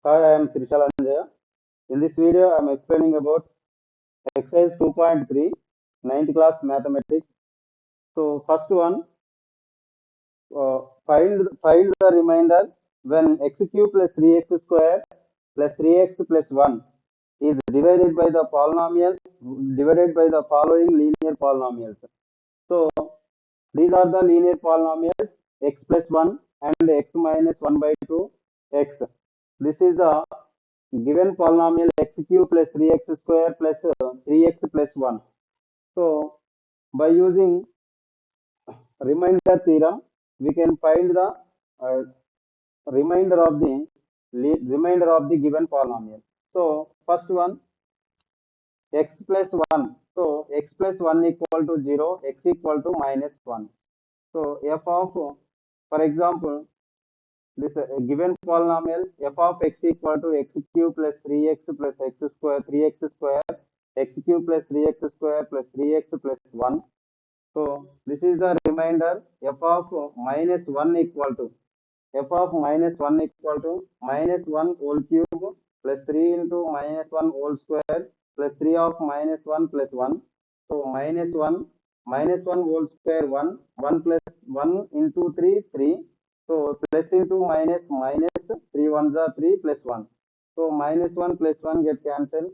Hi, I am Srishalanjaya. In this video, I am explaining about exercise 2.3, ninth class mathematics. So, first one, find the remainder when x cube plus 3x square plus 3x plus 1 is divided by the polynomial divided by the following linear polynomials. So, these are the linear polynomials x plus 1 and x minus 1 by 2 x. This is the given polynomial x cube plus 3x square plus 3x plus 1. So, by using remainder theorem, we can find the uh, remainder of the given polynomial. So, first one x plus 1. So, x plus 1 equal to 0, x equal to minus 1. So, f of, for example, this given polynomial f of x equal to x cube plus 3x plus x square 3x square x cube plus 3x square plus 3x plus 1. So this is the remainder f of minus 1 equal to minus 1 whole cube plus 3 into minus 1 whole square plus 3 of minus 1 plus 1. So minus 1 whole square 1 plus 1 into 3 3. So plus into minus 3 ones are 3 plus 1. So minus 1 plus 1 get cancelled,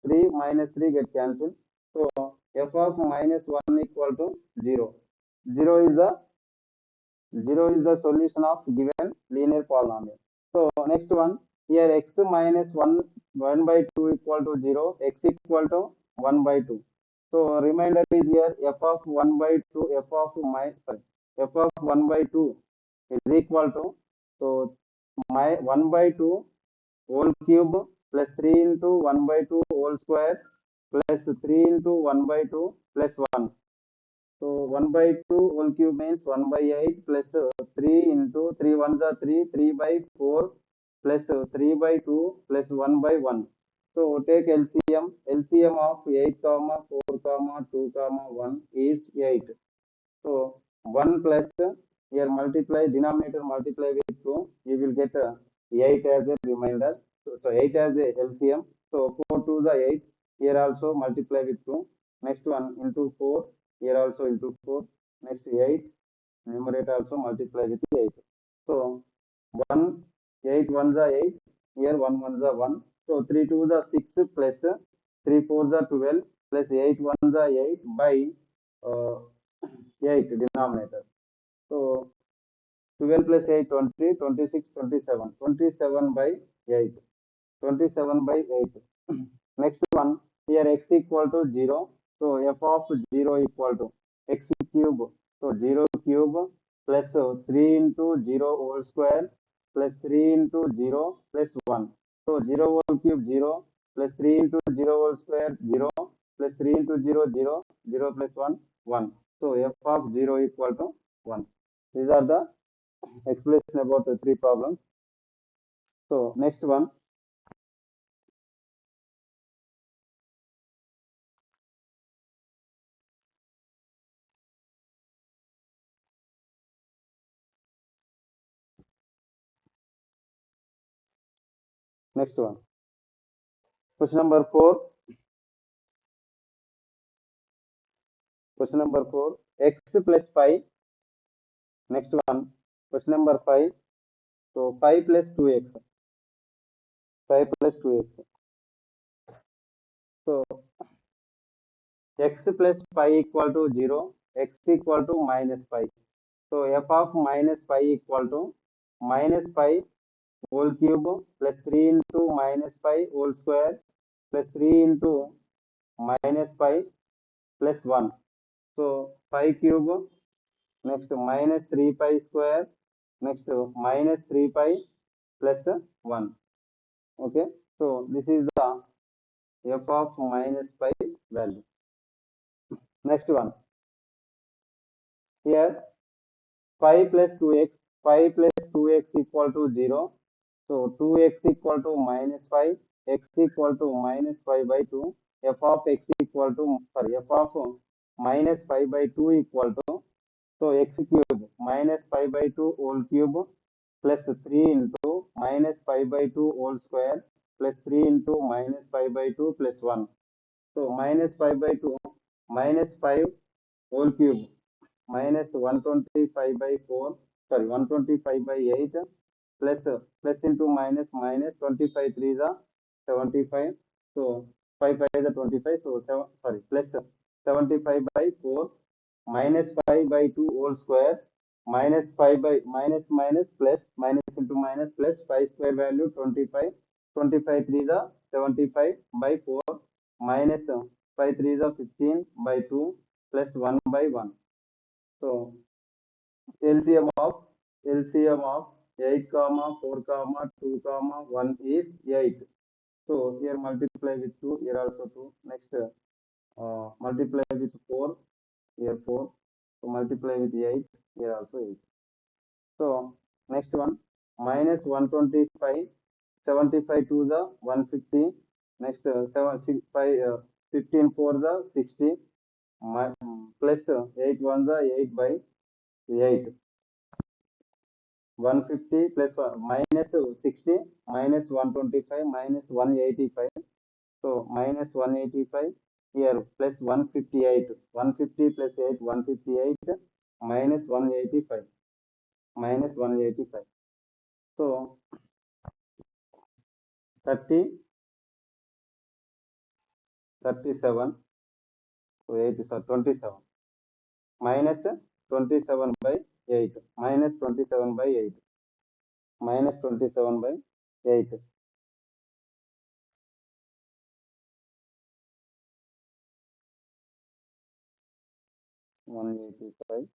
3 minus 3 get cancelled. So f of minus 1 equal to 0. 0 is the solution of given linear polynomial. So next one, here x minus 1 by 2 equal to 0, x equal to 1 by 2. So remainder is here f of 1 by 2, f of 1 by 2 is equal to, so my 1 by 2 whole cube plus 3 into 1 by 2 whole square plus 3 into 1 by 2 plus 1. So 1 by 2 whole cube means 1 by 8 plus 3 into 3 ones are 3, 3 by 4 plus 3 by 2 plus 1 by 1. So take LCM. LCM of 8 comma 4 comma 2 comma 1 is 8. So 1 plus here multiply denominator multiply with 2, you will get 8 as a remainder. So 8 as a LCM. So 4 to the 8. Here also multiply with 2. Next one into 4. Here also into 4. Next 8. Numerator also multiply with 8. So 1, 8 ones are 8. Here 1 ones are 1. So 3 to the 6 plus 3 4s are 12 plus 8 ones are 8 by 8 denominator. So 12 plus 8 20, 26, 27. 27 by 8. 27 by 8. Next one, here x equal to 0. So f of 0 equal to x cube. So 0 cube plus 3 into 0 whole square plus 3 into 0 plus 1. So 0 whole cube 0 plus 3 into 0 whole square 0 plus 3 into 0 0 0 plus 1 1. So f of 0 equal to 1. These are the explanation about the three problems. So next one. Next one. Question number 4. Question number 4. X plus 5. Next one. Question number 5. So 5 plus 2x. 5 plus 2x. So x plus 5 equal to 0. X equal to minus 5. So f of minus 5 equal to minus 5 whole cube plus 3 into minus 5 whole square plus 3 into minus 5 plus 1. So 5 cube. Next minus 3 pi square. Next minus 3 pi plus 1. Okay. So this is the f of minus pi value. Next one. Here 5 plus 2x. 5 plus 2x equal to 0. So 2x equal to minus 5. X equal to minus 5 by 2. F of x equal to, f of minus 5 by 2 equal to, so x cube minus 5 by 2 whole cube plus 3 into minus 5 by 2 whole square plus 3 into minus 5 by 2 plus 1. So minus 5 by 2 minus 5 whole cube minus 125 by 4, sorry, 125 by 8 plus into minus minus 25 3 is a 75. So 5 5 is a 25. So sorry, plus 75 by 4 minus 5 by 2 whole square minus 5 by minus minus plus minus into minus plus 5 square value 25. 25 3 is a 75 by 4 minus 5 3 is a 15 by 2 plus 1 by 1. So LCM of 8 comma 4 comma 2 comma 1 is 8. So here multiply with 2, here also 2. Next multiply with 4, here 4. So multiply with 8, here also 8. So next one minus 125, 75 to the 150. Next 15 for the 60 plus 8 1 the 8 by 8. 150 plus minus 60 minus 125 minus 185. So minus 185 here plus 158. 150 plus 8 158 minus 185 minus 185. So 30 37. So 8 is 27 minus 27 by 8 minus 27 by 8 minus 27 by 8. 185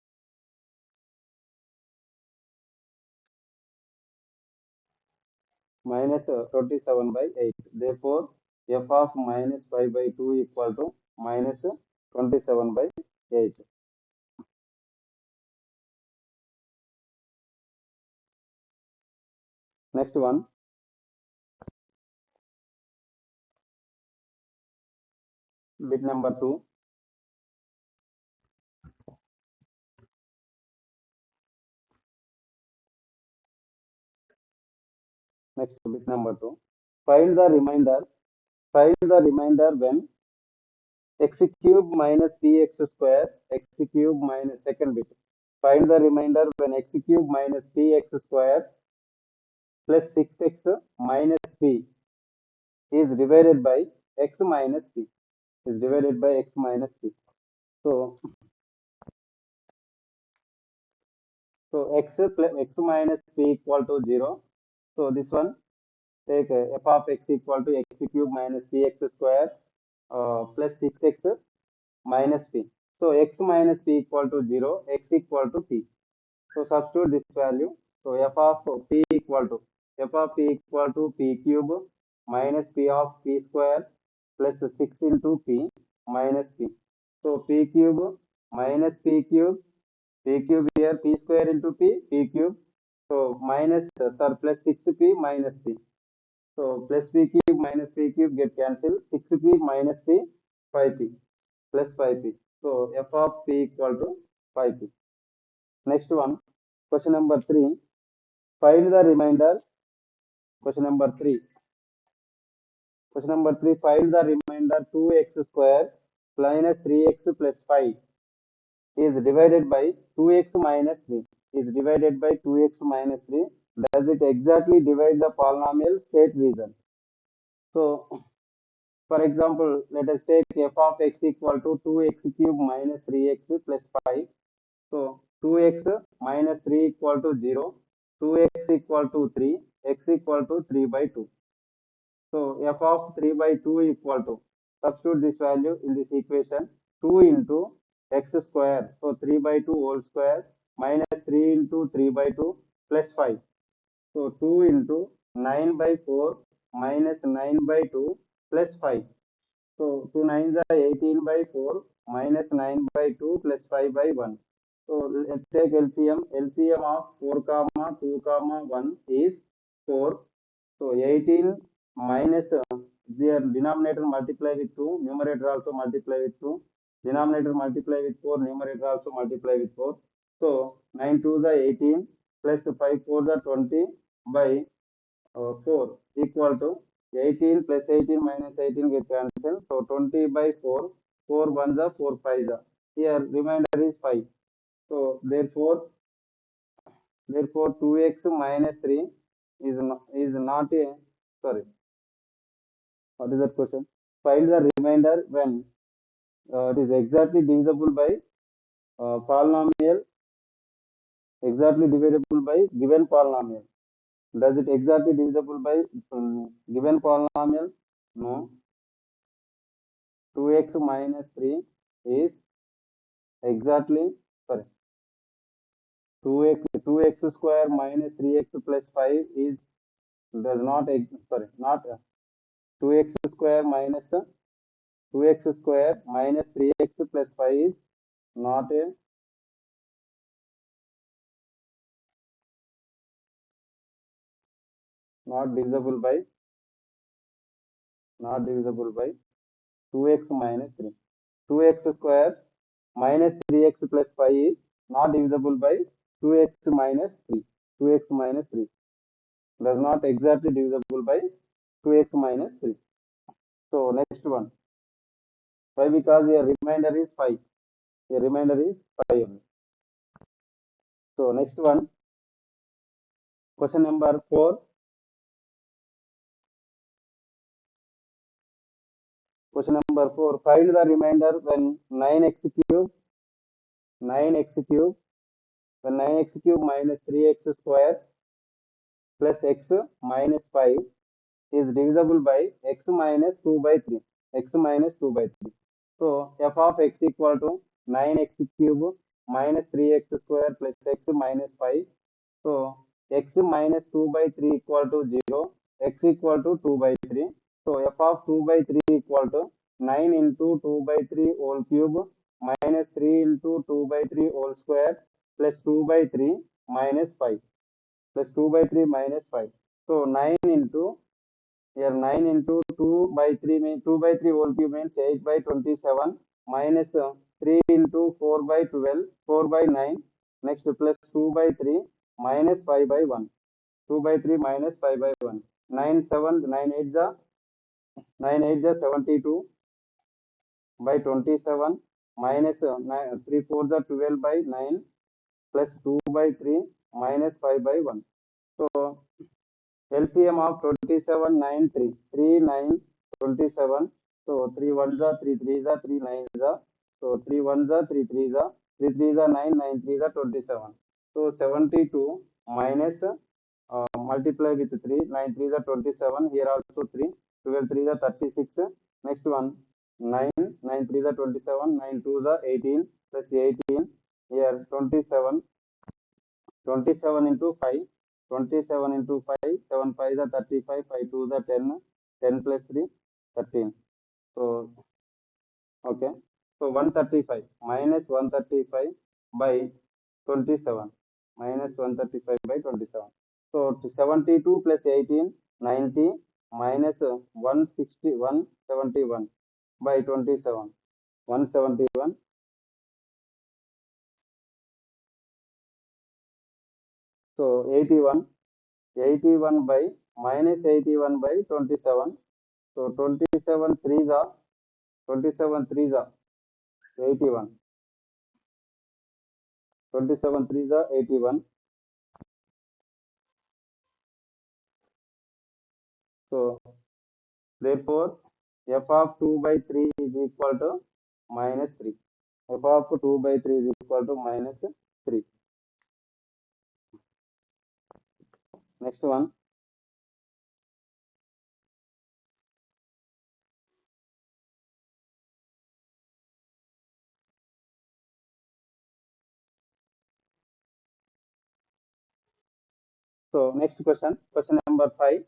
minus 27 by 8. Therefore, f of minus 5 by 2 equal to minus 27 by 8. Next one, bit number 2. Next bit number 2. Find the remainder. Find the remainder when x cube minus px square, x cube minus second bit. Find the remainder when x cube minus px square plus 6x minus p is divided by x minus p. Is divided by x minus p. So x plus x minus p equal to 0. So this one take f of x equal to x cube minus px square plus 6x minus p. So x minus p equal to 0, x equal to p. So substitute this value. So f of p equal to p cube minus p of p square plus 6 into p minus p. So p cube minus p cube here p square into p cube. So minus plus 6p minus p. So plus p cube minus p cube get cancelled. 6p minus p 5p plus 5p. So f of p equal to 5p. Next one, question number 3. Find the remainder. Question number 3. Question number 3. Find the remainder 2x square minus 3x plus 5 is divided by 2x minus 3. Is divided by 2x minus 3. Does it exactly divide the polynomial? State reason. So, for example, let us take f of x equal to 2x cube minus 3x plus 5. So 2x minus 3 equal to 0, 2x equal to 3, x equal to 3 by 2. So f of 3 by 2 equal to, substitute this value in this equation, 2 into x square. So 3 by 2 whole square minus 3 into 3 by 2 plus 5. So 2 into 9 by 4 minus 9 by 2 plus 5. So 2 9s are 18 by 4 minus 9 by 2 plus 5 by 1. So let's take LCM. LCM of 4 comma 2 comma 1 is 4. So 18 minus their denominator multiply with 2, numerator also multiply with 2. Denominator multiply with 4, numerator also multiply with 4. So 9 2 is 18 plus 5 4 the 20 by 4 equal to 18 plus 18 minus 18 get cancelled. So 20 by 4, 4 1 the 4 5 the. Here remainder is 5. So therefore 2x minus 3 is not a, sorry, what is that question? Find the remainder when it is exactly divisible by polynomial, exactly divisible by given polynomial. Does it exactly divisible by given polynomial? No. 2x minus 3 is exactly, sorry, 2x square minus 3x plus 5 is does not sorry, not 2x square minus 2x square minus 3x plus 5 is not a, not divisible by, not divisible by 2x minus 3. 2x square minus 3x plus 5 is not divisible by 2x minus 3. 2x minus 3 does not exactly divisible by 2x minus 3. So next one. Why? Because a remainder is 5. A remainder is 5. So next one. Question number 4. Question number 4. Find the remainder when 9x cube, 9x cube, when 9x cube minus 3x square plus x minus 5 is divisible by x minus 2 by 3. X minus 2 by 3. So f of x equal to 9x cube minus 3x square plus x minus 5. So x minus 2 by 3 equal to 0. X equal to 2 by 3. So f of 2 by 3 equal to 9 into 2 by 3 whole cube minus 3 into 2 by 3 whole square plus 2 by 3 minus 5 plus 2 by 3 minus 5. So 9 into, here 9 into 2 by 3 means 2 by 3 whole cube means 8 by 27 minus 3 into 4 by 12, 4 by 9, next plus 2 by 3 minus 5 by 1. 2 by 3 minus 5 by 1. 9 7, 9 8 the, 9 8 the 72 by 27 minus 3 4 the 12 by 9 plus 2 by 3 minus 5 by 1. So LCM of 27 9 3 3 9 27. So 3 1 the 3 3 the 3 9 the. So 3 1 the 3 3 the 3 3 the 9 9 3 the 27. So 72 minus multiply with 3 9 3 the 27. Here also 3 12 3 the 36. Next one 9 9 3 the 27 9 2 the 18 plus 18. Here 27 27 into 5, 27 into 5, 7 5 the 35, 5 2 the 10, 10 plus 3, 13. So, okay. So 135 minus 135 by 27, minus 135 by 27. So 72 plus 18, 90 minus 161, 71 by 27, 171. So 81, 81 by minus 81 by 27. So 27 3s are 27 3s are 81. 27 3s are 81. So therefore f of 2 by 3 is equal to minus 3. F of 2 by 3 is equal to minus 3. Next one. So next question, question number 5.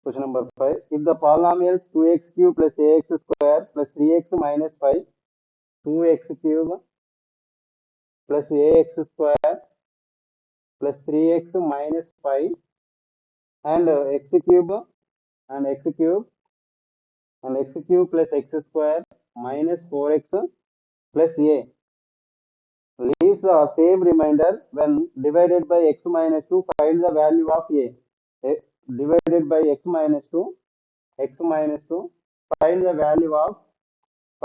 Question number 5. If the polynomials 2x cube plus ax square plus 3x minus 5, 2x cube plus ax square plus 3x minus 5 and x cube and x cube and x cube plus x square minus 4x plus a leaves the same remainder when divided by x minus 2, find the value of a. Divided by x minus 2, find the value of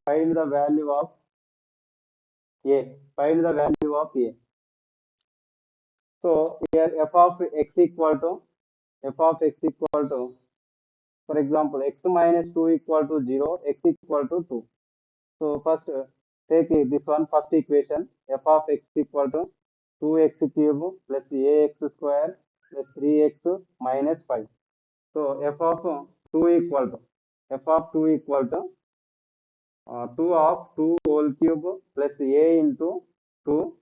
find the value of a. Find the value of a. So here f of x equal to, for example, x minus 2 equal to 0, x equal to 2. So first take this one first equation, f of x equal to 2x cube plus ax square plus 3x minus 5. So f of 2 equal to 2 of 2 whole cube plus a into 2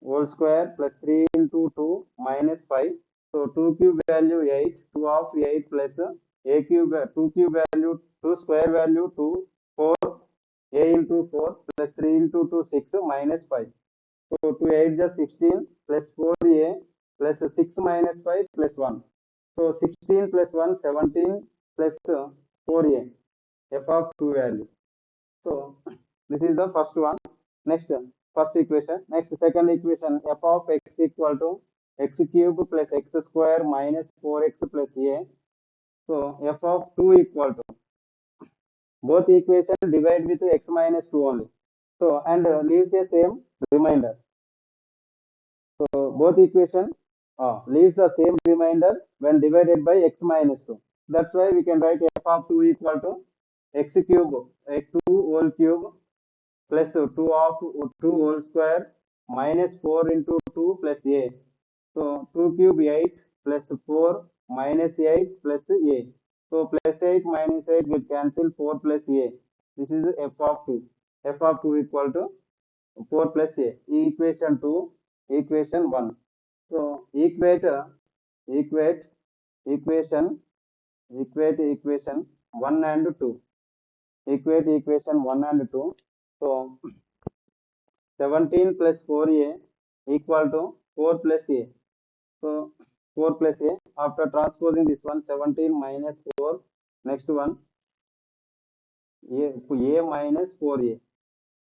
whole square plus 3 into 2 minus 5. So 2 cube value 8, 2 of 8 plus a cube, 2 cube value, 2 square value 2, 4, a into 4 plus 3 into 2, 6 minus 5. So 2 8 just 16 plus 4a plus 6 minus 5 plus 1. So 16 plus 1, 17 plus 4a, f of 2 value. So this is the first one. Next, first equation. Next, second equation, f of x equal to x cube plus x square minus 4x plus a. So f of 2 equal to, both equations divide with x minus 2 only. So and leaves the same remainder. So both equations leaves the same remainder when divided by x minus 2. That's why we can write f of 2 equal to x cube, x 2 whole cube plus 2 of 2 whole square minus 4 into 2 plus a. So 2 cube 8 plus 4 minus 8 plus a. So plus 8 minus 8 will cancel 4 plus a. This is f of 2. f of 2 equal to 4 plus a. Equation 2, equation 1. So equate equation 1 and 2. Equate equation 1 and 2. So 17 plus 4a equal to 4 plus a. So 4 plus a. After transposing this one, 17 minus 4. Next one, a minus 4a.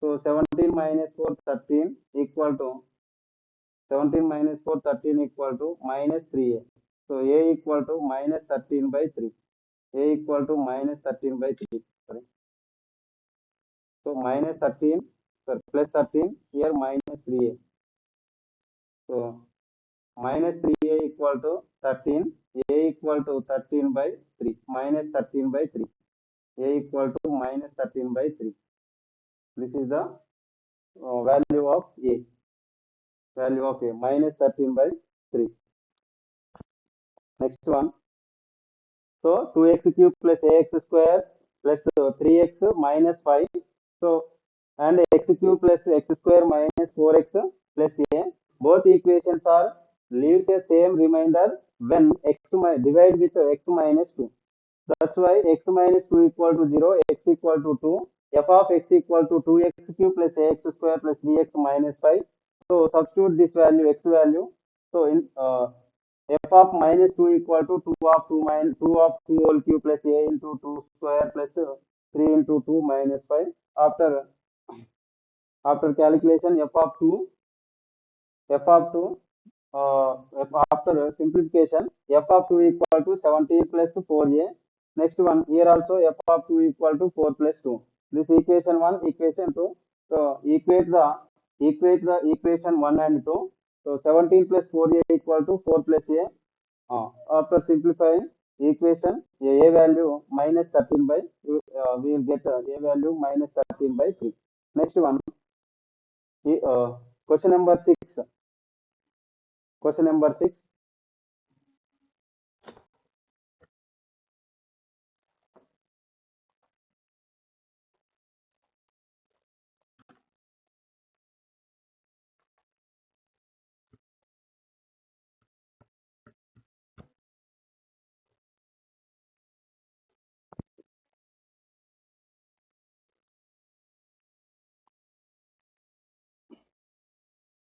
So 17 minus 4, 13 equal to 17 minus 4, 13 equal to minus 3a. So a equal to minus 13 by 3. A equal to minus 13 by 3. Sorry. So minus 13, sorry, plus 13, here minus 3a. So minus 3a equal to 13, a equal to 13 by 3, minus 13 by 3, a equal to minus 13 by 3. This is the value of a, minus 13 by 3. Next one, so 2x cube plus ax square plus 3x minus 5. So and x cube plus x square minus 4x plus a. Both equations are leaves the same remainder when x divide with x minus 2. That's why x minus 2 equal to 0, x equal to 2, f of x equal to 2x cube plus ax square plus 3x minus 5. So substitute this value, x value. So in f of minus 2 equal to 2 of 2 minus 2 of 2 whole cube plus a into 2 square plus 3 into 2 minus 5. After calculation, f of 2 after simplification, f of 2 equal to 17 plus 4a. Next one, here also f of 2 equal to 4 plus 2. This equation 1, equation 2. So equate the equation 1 and 2. So 17 plus 4a equal to 4 plus a. After simplifying equation, a value minus 13 by, we will get a value minus 13 by 3. Next one, question number 6. Question number 6.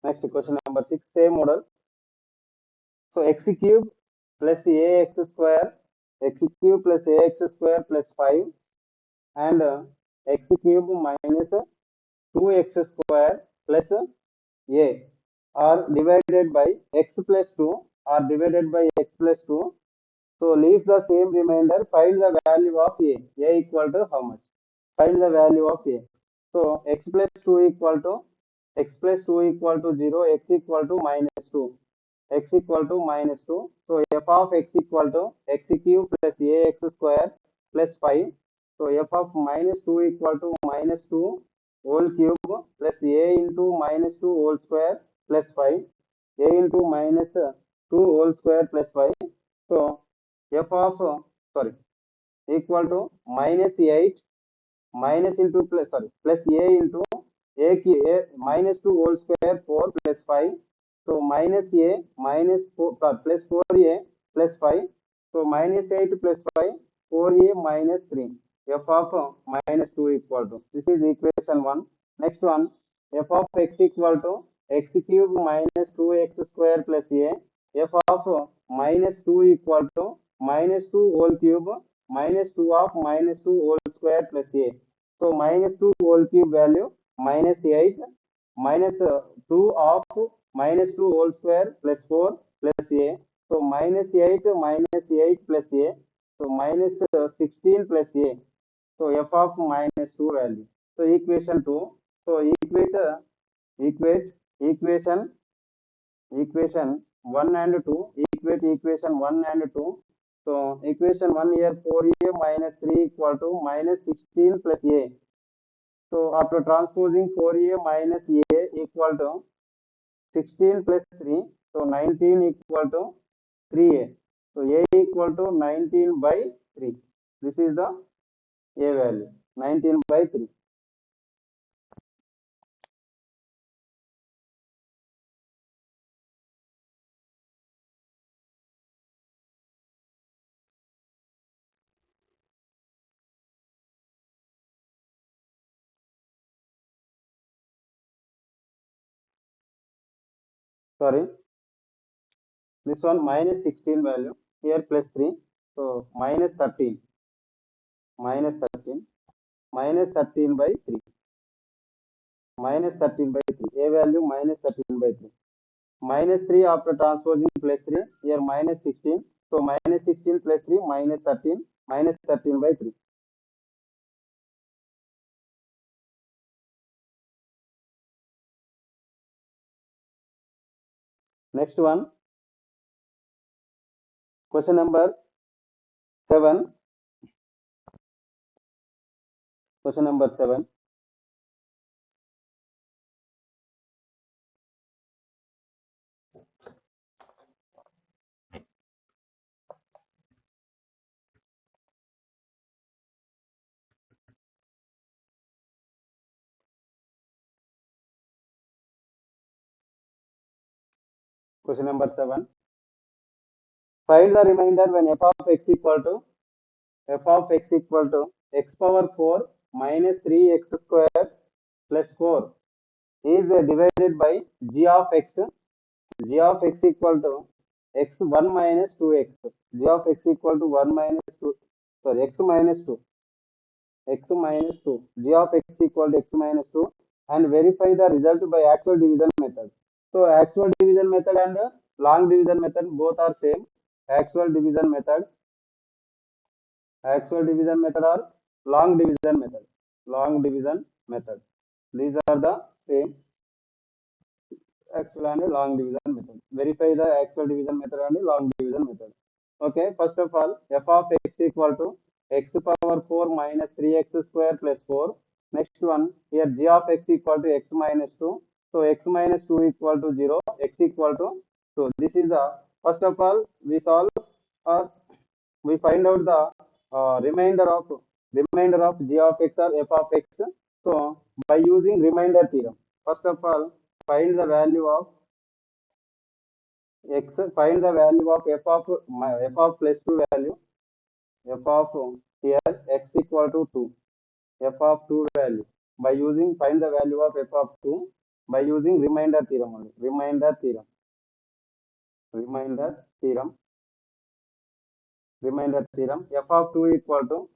Next question number 6, same model. So x cube plus ax square, x cube plus ax square plus 5 and x cube minus 2x square plus a are divided by x plus 2 are divided by x plus 2. So leave the same remainder. Find the value of a. A equal to how much? Find the value of a. So x plus 2 equal to 0, x equal to minus 2, x equal to minus 2. So f of x equal to x cube plus ax square plus 5. So f of minus 2 equal to minus 2 whole cube plus a into minus 2 whole square plus 5, a into minus 2 whole square plus 5. So f of equal to minus 8 minus into plus a into a minus 2 whole square 4 plus 5. So minus a minus 4 plus 4a plus 5. So minus 8 plus 5 4a minus 3. F of minus 2 equal to, this is equation 1. Next one, f of x equal to x cube minus 2x square plus a. F of minus 2 equal to minus 2 whole cube minus 2 of minus 2 whole square plus a. So minus 2 whole cube value minus 8 minus 2 of minus 2 whole square plus 4 plus a. So minus 8 minus 8 plus a. So minus 16 plus a. So f of minus 2 value. So equation 2. So equate equation 1 and 2. Equate equation 1 and 2. So equation 1 here 4a minus 3 equal to minus 16 plus a. So after transposing 4a minus a equal to 16 plus 3, so 19 equal to 3a. So a equal to 19 by 3. This is the a value, 19 by 3. Sorry, this one minus 16 value, here plus 3. So minus 13, minus 13, minus 13 by 3. Minus 13 by 3. A value minus 13 by 3. Minus 3 after transposing plus 3. Here minus 16. So minus 16 plus 3 minus 13. Minus 13 by 3. Next one. Question number 7. Question number 7. Question number 7. Find the remainder when f of x equal to x power 4 minus 3x square plus 4 is divided by g of x equal to x 1 minus 2x. G of x equal to 1 minus 2, sorry, x minus 2. X minus 2. G of x equal to x minus 2 and verify the result by actual division method. So actual division method and long division method both are same. Actual division method or long division method. Long division method. These are the same, actual and long division method. Verify the actual division method and long division method. Okay, first of all, f of x equal to x power 4 minus 3x square plus 4. Next one, here g of x equal to x minus 2. So x minus 2 equal to 0, x equal to 2. This is the, first of all, we solve or we find out the remainder of g of x or f of x. So by using remainder theorem, first of all, find the value of x, find the value of f of plus 2 value, f of here x equal to 2, f of 2 value. By using find the value of f of 2, by using remainder theorem only. Remainder theorem. Remainder theorem. Remainder theorem. F of 2 equal to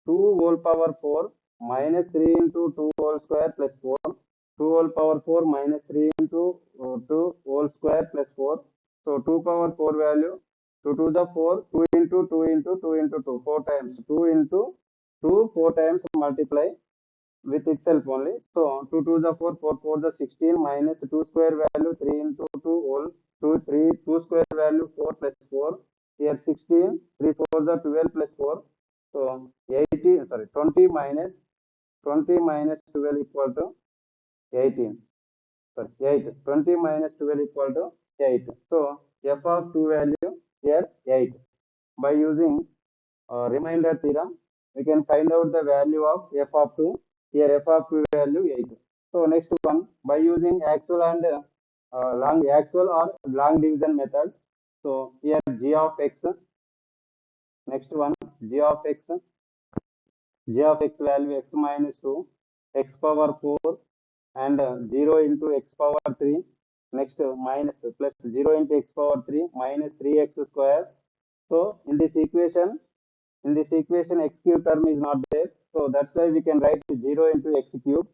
2 whole power 4 minus 3 into 2 whole square plus 4. 2 whole power 4 minus 3 into 2 whole square plus 4. So 2 power 4 value 2 to the 4, 2 into 2 into 2 into 2, 4 times. 2 into 2, 4 times multiply with itself only. So 2 to the 4, 4 4 the 16 minus 2 square value 3 into 2 whole 2 3 2 square value 4 plus 4. Here 16 3 4 the 12 plus 4. So 18 sorry 20 minus 12 equal to 18. Sorry 8. 20 minus 12 equal to 8. So f of 2 value here 8. By using remainder theorem, we can find out the value of f of 2. Here f of 2 value 8. So next one, by using actual and actual or long division method. So here g of x. Next one, g of x value x minus 2, x power 4 and 0 into x power 3. Next minus plus 0 into x power 3 minus 3x square. So in this equation, x cube term is not there. So that's why we can write 0 into x cube.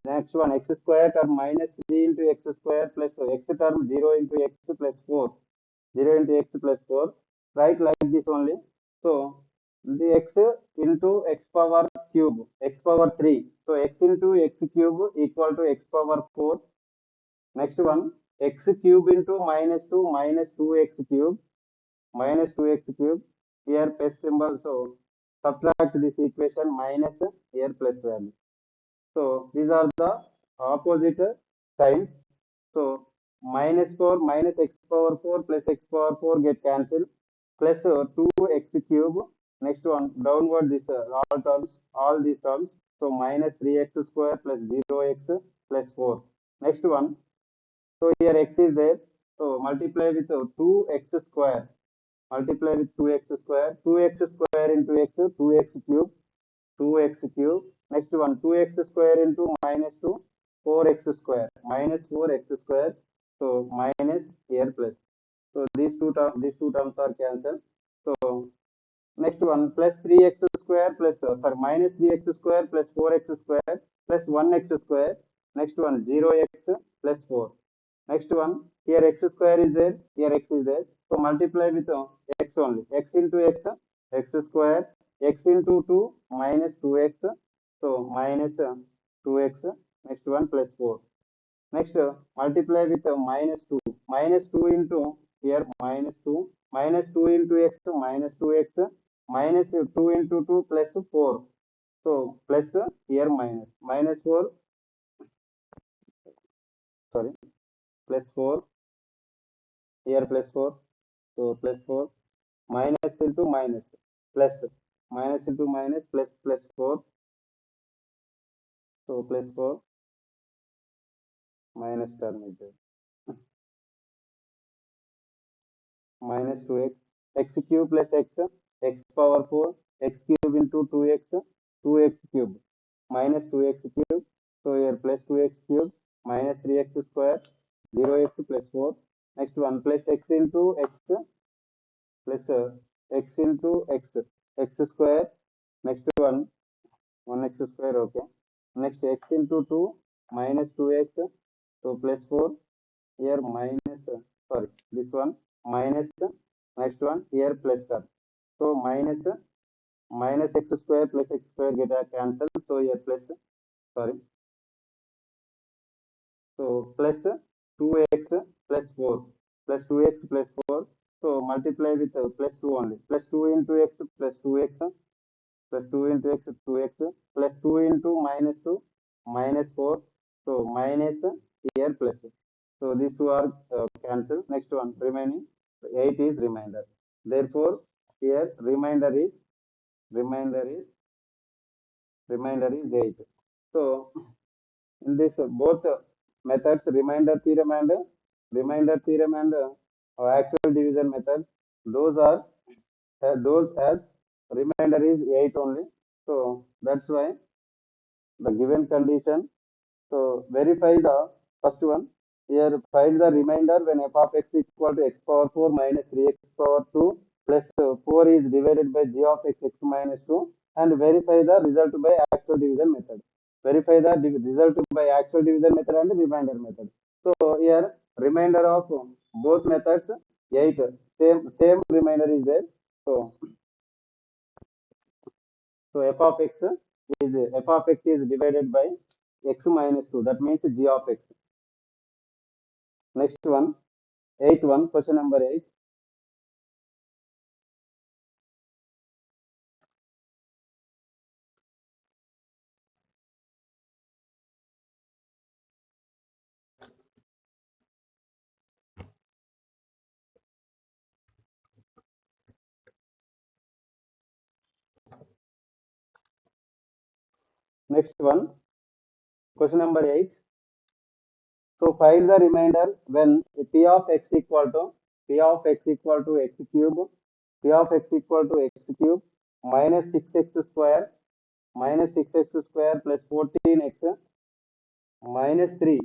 Next one, x square term minus 3 into x square plus x term 0 into x plus 4. 0 into x plus 4. Write like this only. So the x into x power cube, x power 3. So x into x cube equal to x power 4. Next one, x cube into minus 2 minus 2x cube minus 2x cube. Here plus symbol. So subtract this equation minus here plus value. So these are the opposite signs. So minus 4 minus x power 4 plus x power 4 get cancelled. Plus 2x cube. Next one downward this all these terms. So minus 3x square plus 0x plus 4. Next one. So here x is there. So multiply with 2x square. Multiply with 2x square. 2x square into x, 2x cube. 2x cube. Next one, 2x square into minus 2, 4x square. Minus 4x square. So minus here plus. So these two terms are cancelled. So next one, plus 3x square plus sorry minus 3x square plus 4x square plus 1x square. Next one, 0x plus 4. Next one, here x square is there, here x is there. So multiply with x only. X into x, x square, x into 2 minus 2x. So minus 2x. Next one plus 4. Next multiply with minus 2. Minus 2 into here minus 2. Minus 2 into x minus 2x. Minus 2 into 2 plus 4. So plus here minus. Minus 4. Sorry. Plus 4. Here plus 4. So plus 4 minus into minus plus minus into minus plus plus 4. So plus 4 minus term is there. Minus 2x x cube plus x power 4 x cube into 2x 2x cube minus 2x cube. So here plus 2x cube minus 3x square 0x plus 4. Next one plus x into x plus x into x square. Next one 1x square okay. Next x into 2 minus 2x. So plus 4 here minus sorry this one minus next one here plus term. So minus x square plus x square get cancelled. So here plus sorry. So plus 2x plus 4 plus 2x plus 4. So multiply with plus 2 only. Plus 2 into x plus 2x plus 2 into x 2x plus 2 into minus 2 minus 4. So minus here plus. So these two are cancelled. Next one remaining 8 is remainder. Therefore here remainder is 8. So in this both methods remainder theorem and actual division method, those are those as remainder is 8 only. So that's why the given condition So verify the first one. Here find the remainder when f of x equal to x power 4 minus 3x power 2 plus 4 is divided by g of x minus 2, and verify the result by actual division method. Verify the result by actual division method and remainder method. So here remainder of both methods 8. Same remainder is there. So f of x is divided by x minus 2. That means g of x. Next one, question number 8. Next one, question number 8. So find the remainder when p of x equal to x cube, p of x equal to x cube minus 6x square plus 14x minus 3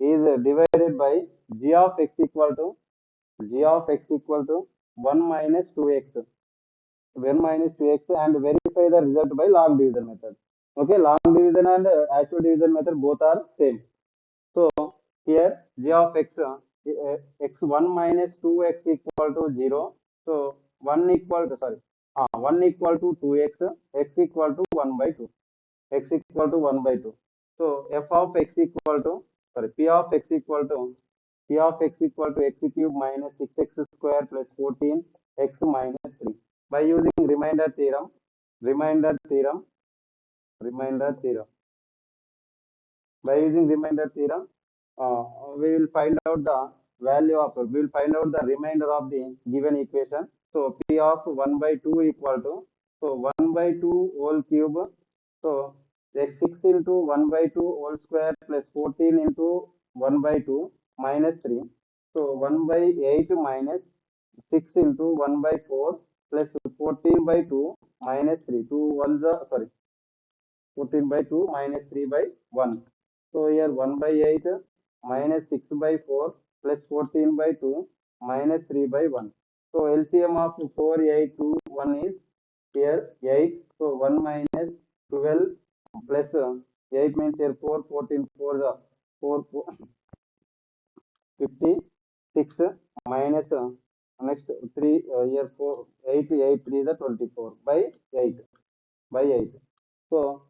is divided by g of x equal to 1 minus 2x, and verify the result by log division method. Okay, log division and actual division method both are same. So here g of x, x1 minus 2x equal to 0. So 1 equal to 2x, x equal to 1 by 2. So f of x equal to, p of x equal to x cube minus 6x square plus 14 x minus 3. By using remainder theorem, by using remainder theorem, we will find out the remainder of the given equation. So p of 1 by 2 equal to, 1 by 2 whole cube. So x6 into 1 by 2 whole square plus 14 into 1 by 2 minus 3. So 1 by 8 minus 6 into 1 by 4 plus 14 by 2 minus 3. 14 by 2 minus 3 by 1. So here 1 by 8 minus 6 by 4 plus 14 by 2 minus 3 by 1. So LCM of 4, 8, 2, 1 is here 8. So 1 minus 12 plus 8 means here 4, 14, 4, 56 minus next 3 here 4, 8, 8, 3 is 24 by 8. So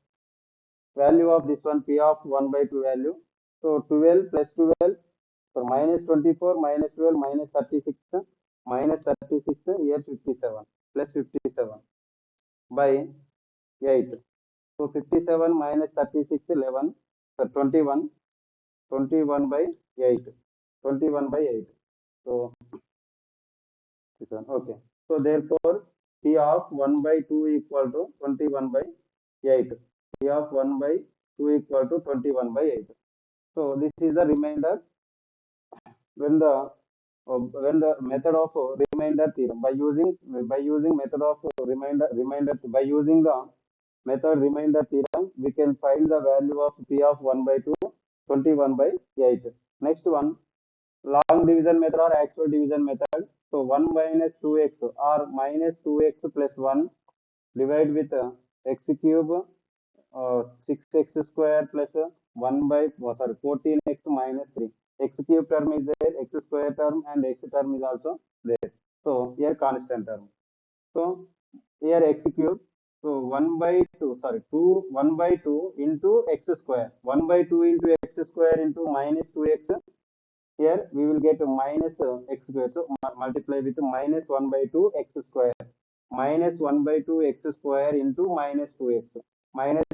value of this one, p of 1 by 2 value. So 12 plus 12, so minus 24 minus 12 minus 36 here 57 plus 57 by 8. So 57 minus 36 11, so 21 by 8. So this one, okay. So therefore p of 1 by 2 equal to 21 by 8. P of 1 by 2 equal to 21 by 8. So this is the remainder when the method of remainder theorem. By using method of remainder by using the method remainder theorem, we can find the value of p of 1 by 2, 21 by 8. Next one, long division method or actual division method. So 1 minus 2x or minus 2x plus 1 divide with x cube 6x square plus 1 by 14x minus 3. X cube term is there, x square term and x term is also there. So here constant term. So here x cube. So 1 by 2, 1 by 2 into x square. 1 by 2 into x square into minus 2x. Here we will get minus x square. So multiply with minus 1 by 2 x square. Minus 1 by 2 x square into minus 2x. Minus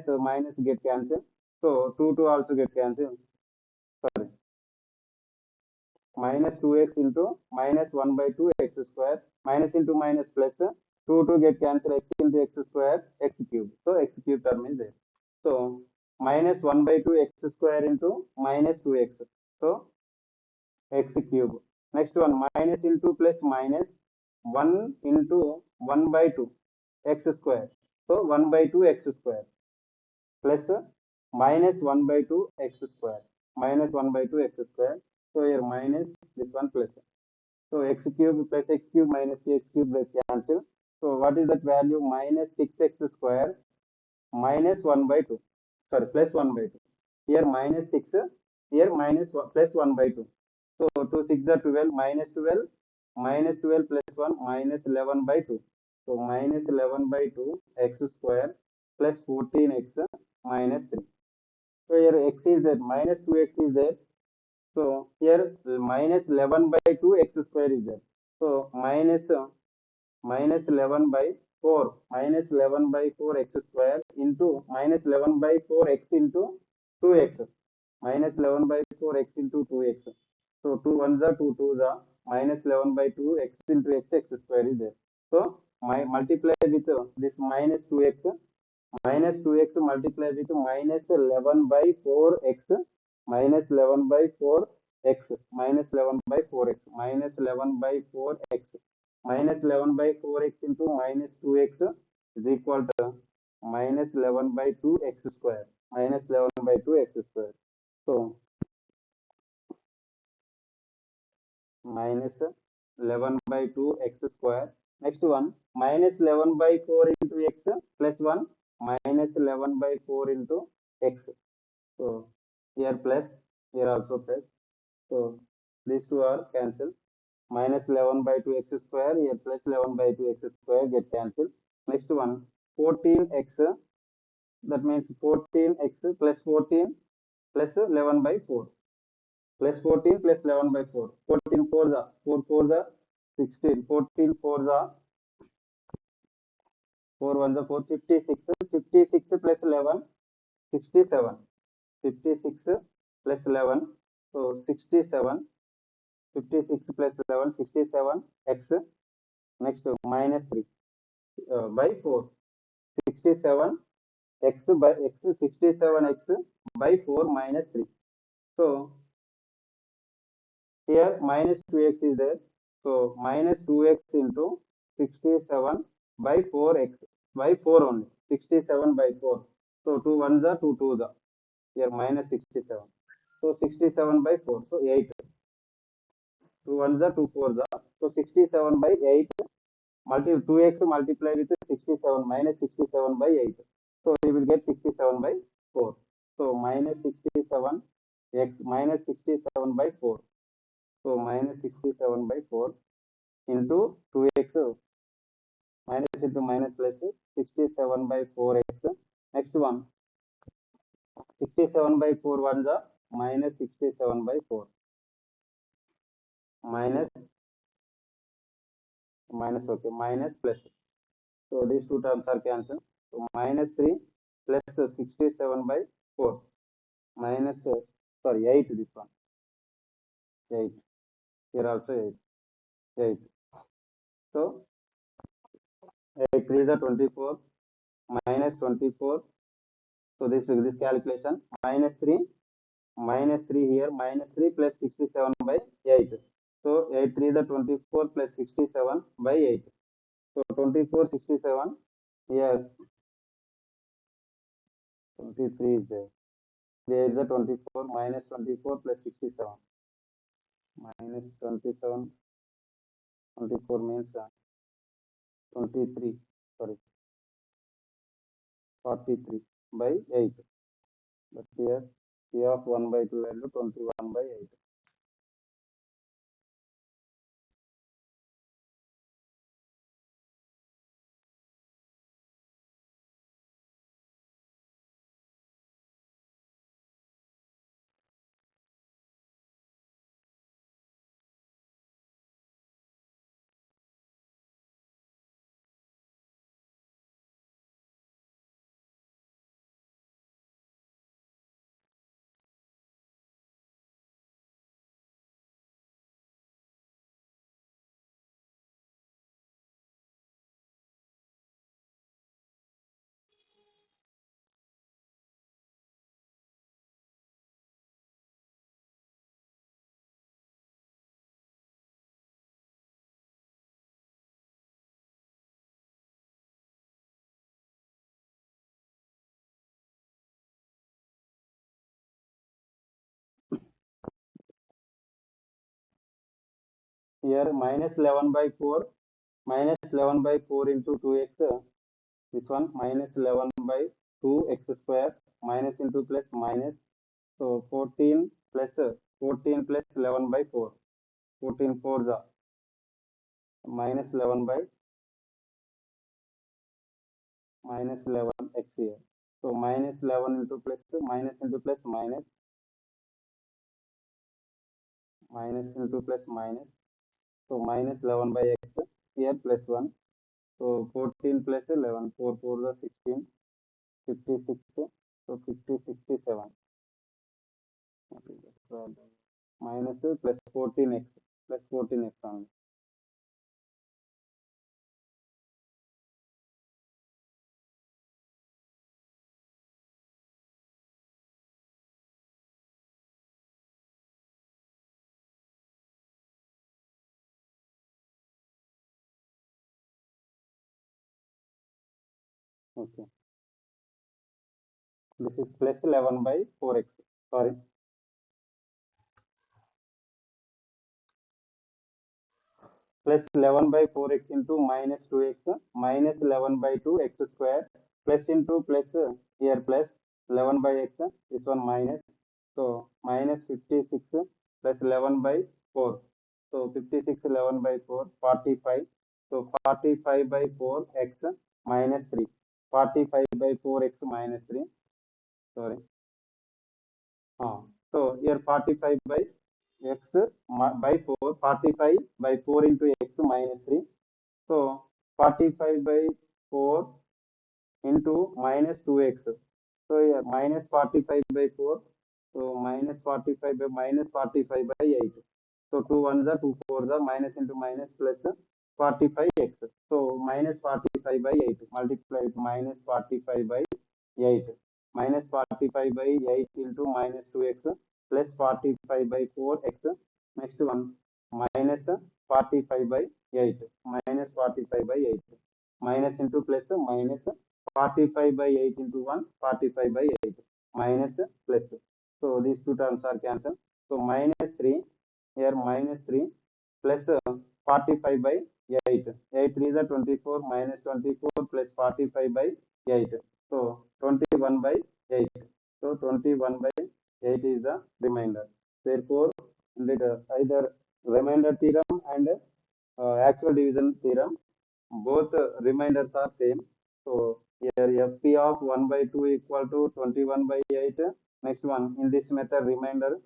get cancelled. So 2 also get cancelled. Minus 2x into minus 1 by 2 x square. Minus into minus plus 2 get cancelled. X into x square x cube. So x cube term is there. So minus 1 by 2 x square into minus 2x. So x cube. Next one, minus into plus minus 1 into 1 by 2 x square. So 1 by 2 x square plus minus 1 by 2 x square, minus 1 by 2 x square. So here minus this one plus. So x cube plus x cube minus x cube will cancel. So what is that value? Minus 6x square minus 1 by 2. Sorry, plus 1 by 2. Here minus 6, here minus plus 1 by 2. So 2 6 are 12, minus 12, minus 12 plus 1, minus 11 by 2. So minus 11 by 2 x square plus 14x minus 3. So here x is there, minus 2x is there. So here minus 11 by 2 x square is there. So minus 11 by 4, minus 11 by 4 x square into minus 11 by 4 x into 2x, minus 11 by 4 x into 2x. So 2 1s are 2 2s are minus 11 by 2 x into x square is there. So my multiply with this minus 2x, minus 2x multiply with minus 11 by 4x, minus 11 by 4x, minus 11 by 4x, minus 11 by 4x, minus 11 by 4x into minus 2x is equal to minus 11 by 2x square, minus 11 by 2x square. So minus 11 by 2x square. Next one, minus 11 by 4 into x plus 1, minus 11 by 4 into x. So here plus, here also plus. So these two are cancelled. Minus 11 by 2x square, here plus 11 by 2x square get cancelled. Next one, 14x, that means 14x plus 14 plus 11 by 4. Plus 14 plus 11 by 4. 14 4 the 4 4 the 16. 14 4 the 4 1 the 4 56. 56 plus 11 67. 56 plus 11. So 67. 56 plus 11 67 x. Next minus 3 by 4. 67 x by x 67 x by 4 minus 3. So here minus 2x is there. So minus 2x into 67 by 4x by 4 only. 67 by 4. So 2 1s are 2 2s are. Here minus 67. So 67 by 4. So 8. 2 1s are 2 4s are. So 67 by 8. 2x multiply with 67 minus 67 by 8. So you will get 67 by 4. So minus 67 x minus 67 by 4. So minus 67 by 4 into 2x, minus into minus plus 67 by 4x. Next one, 67 by 4 ones are minus 67 by 4. Minus, minus, okay, minus plus. So these two terms are cancelled. So minus 3 plus 67 by 4. Minus, sorry, 8 this one. 8. Here also 8. 8. So 8 3 is 24. Minus 24. So this calculation minus 3 here, minus 3 plus 67 by 8. So 8 3 is 24 plus 67 by 8. So 24 67 here, 23 is there. There is 24 minus 24 plus 67. Minus 27, 24 means 23, sorry, 43 by 8. But here, P of 1 by 2 value 21 by 8. here minus 11 by 4, minus 11 by 4 into 2x, this one minus 11 by 2x square, minus into plus minus, so 14 plus 14 plus 11 by 4, 14 4 the minus 11 by minus 11 x here. So minus 11 into plus minus into plus minus, minus into plus minus. So minus 11 by x here plus 1. So 14 plus 11, 4 4 the 16, 56. So 50 67. Minus plus 14x plus 14x only. Okay. This is plus 11 by 4x. Sorry. Plus 11 by 4x into minus 2x minus 11 by 2x square plus into plus here plus 11 by x, this one minus. So minus 56 plus 11 by 4. So 56 11 by 4, 45. So 45 by 4 x minus 3. 45 by 4 x minus 3. Sorry. So here 45 by x by 4, 45 by 4 into x minus 3. So 45 by 4 into minus 2x. So here minus 45 by 4. So minus 45 by minus 45 by 8. So 2 1 the 2 4 the minus into minus plus 45x. So minus 45 by 8 multiplied minus 45 by 8. Minus 45 by 8 into minus 2x plus 45 by 4x. Next one minus 45 by 8. Minus 45 by 8. Minus into plus minus 45 by 8 into 1, 45 by 8. Minus plus. So these two terms are cancelled. So minus 3, here minus 3 plus 45 by 8. 8 3 is 24 minus 24 plus 45 by 8. So 21 by 8. So 21 by 8 is the remainder. Therefore, either remainder theorem and actual division theorem, both remainders are same. So here fp of 1 by 2 equal to 21 by 8. Next one, in this method remainder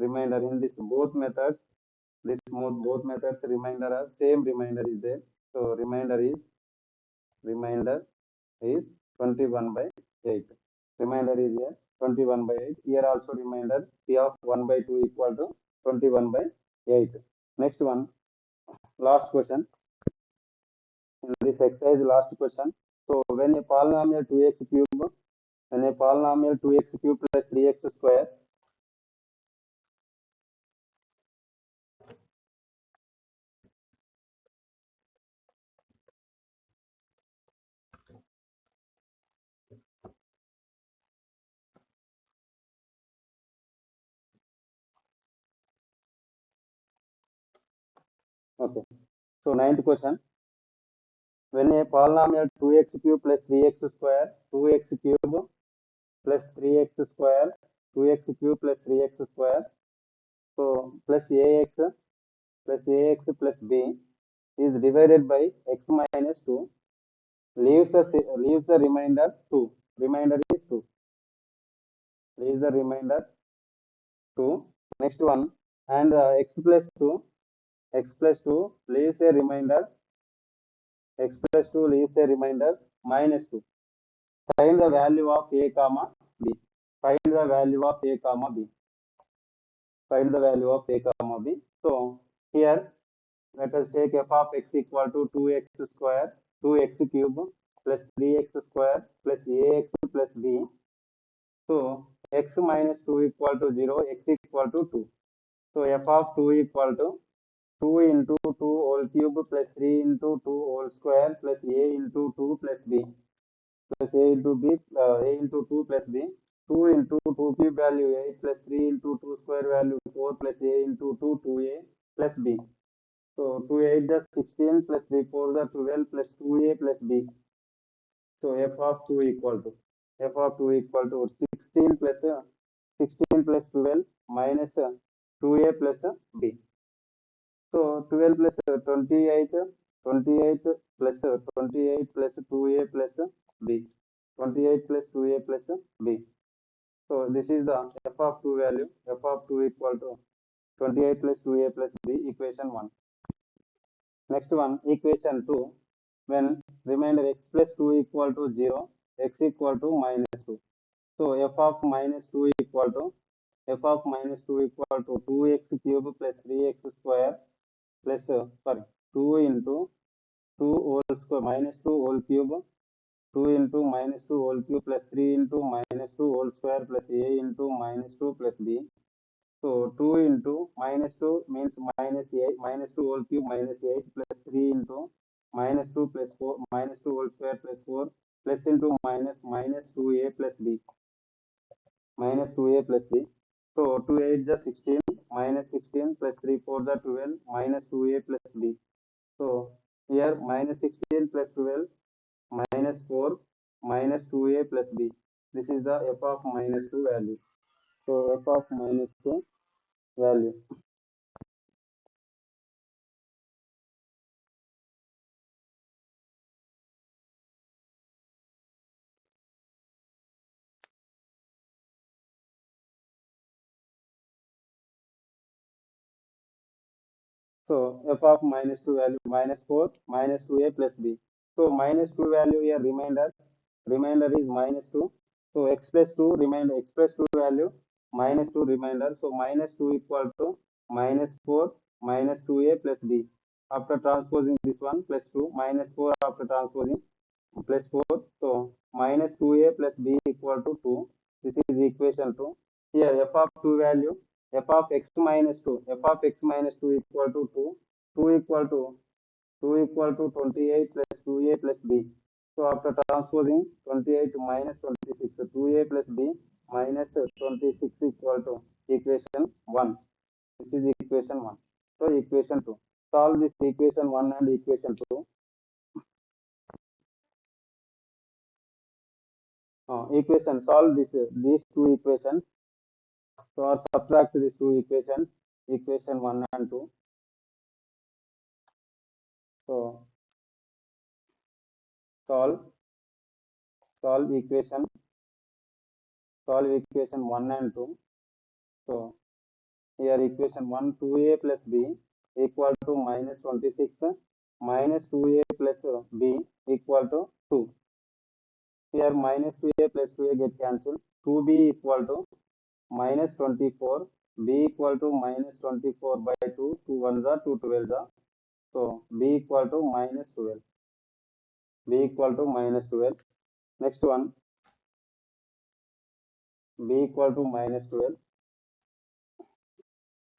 in this both methods, both methods remainder are same, remainder is there. So remainder is 21 by 8. Remainder is here 21 by 8. Here also remainder p of 1 by 2 equal to 21 by 8. Next one, last question. In this exercise, last question. So when a polynomial 2x cube, when a polynomial 2x cube plus 3x square, okay. So ninth question. When a polynomial 2x cube plus 3x square, 2x cube plus 3x square, 2x cube plus 3x square, so plus ax plus b is divided by x minus 2, leaves the remainder 2. Remainder is 2. Leaves the remainder 2. Next one, and x plus 2 leaves a remainder, x plus 2 leaves a remainder minus 2. Find the value of a comma b. Find the value of a comma b. Find the value of a comma b. So here let us take f of x equal to 2x square, 2x cube plus 3x square plus ax plus b. So x minus 2 equal to 0, x equal to 2. So f of 2 equal to 2 into 2 whole cube plus 3 into 2 whole square plus a into 2 plus b plus a into b, a into 2 plus b. 2 into 2 cube value 8 plus 3 into 2 square value 4 plus a into 2 2a plus b. So 2 8 is 16 plus 3 4 is 12 plus 2a plus b. So f of 2 equal to 16 plus 16 plus 12 minus 2a plus b. So 12 plus 28, 28 plus 28 plus 2a plus b. 28 plus 2a plus b. So this is the f of 2 value. F of 2 equal to 28 plus 2a plus b, equation 1. Next one, equation 2. When remainder x plus 2 equal to 0, x equal to minus 2. So f of minus 2 equal to 2x cube plus 3x square plus 2 into 2 whole square minus 2 whole cube, 2 into minus 2 whole cube plus 3 into minus 2 whole square plus a into minus 2 plus b. So 2 into minus 2 means minus 8, minus 2 whole cube minus 8 plus 3 into minus 2 plus 4, minus 2 whole square plus 4 plus into minus 2a plus b, minus 2a plus b. So 2 8 is 16, minus 16 plus 3 4 is 12, minus 2a plus b. So here minus 16 plus 12 minus 4 minus 2a plus b. This is the f of minus 2 value. So f of minus 2 value. So f of minus 2 value minus 4 minus 2a plus b. So minus 2 value here remainder is minus 2. So x plus 2 remainder, x plus 2 value minus 2 remainder. So minus 2 equal to minus 4 minus 2a plus b. After transposing this one plus 2 minus 4 after transposing plus 4. So minus 2a plus b equal to 2. This is equation 2. Here f of 2 value f of x minus 2, f of x minus 2 equal to 2, 2 equal to 28 plus 2a plus b. So after transposing 28 to minus 26, so 2a plus b minus 26 equal to equation 1. This is equation 1. So equation 2. Solve this equation 1 and equation 2. Equation, solve these two equations. So subtract these two equations, equation 1 and 2. So solve solve equation solve equation 1 and 2. So here equation 1, 2a plus b equal to minus 26 minus 2a plus b equal to 2. Here minus 2a plus 2a get cancelled. 2b equal to minus 24, b equal to minus 24 by 2, 2 ones are 2 12s are. So b equal to minus 12. B equal to minus 12. Next one, b equal to minus 12.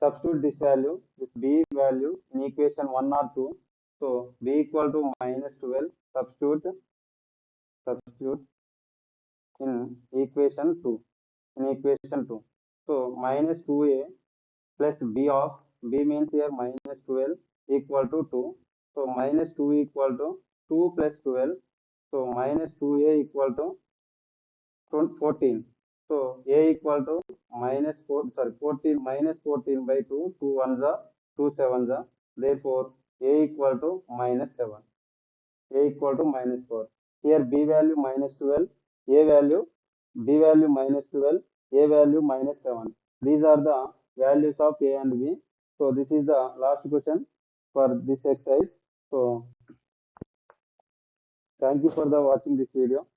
Substitute this value, this b value in equation 1 or 2. So b equal to minus 12. Substitute in equation 2. In equation 2. So minus 2a plus b of b means here minus 12 equal to 2. So minus 2 equal to 2 plus 12. So minus 2a equal to 14. So a equal to minus 4, sorry, 14 minus 14 by 2, 2 ones are 2 sevens are. Therefore, a equal to minus 7. A equal to minus 4. Here b value minus 12, a value, b value minus 12, a value minus 7. These are the values of a and b. So this is the last question for this exercise. So thank you for the watching this video.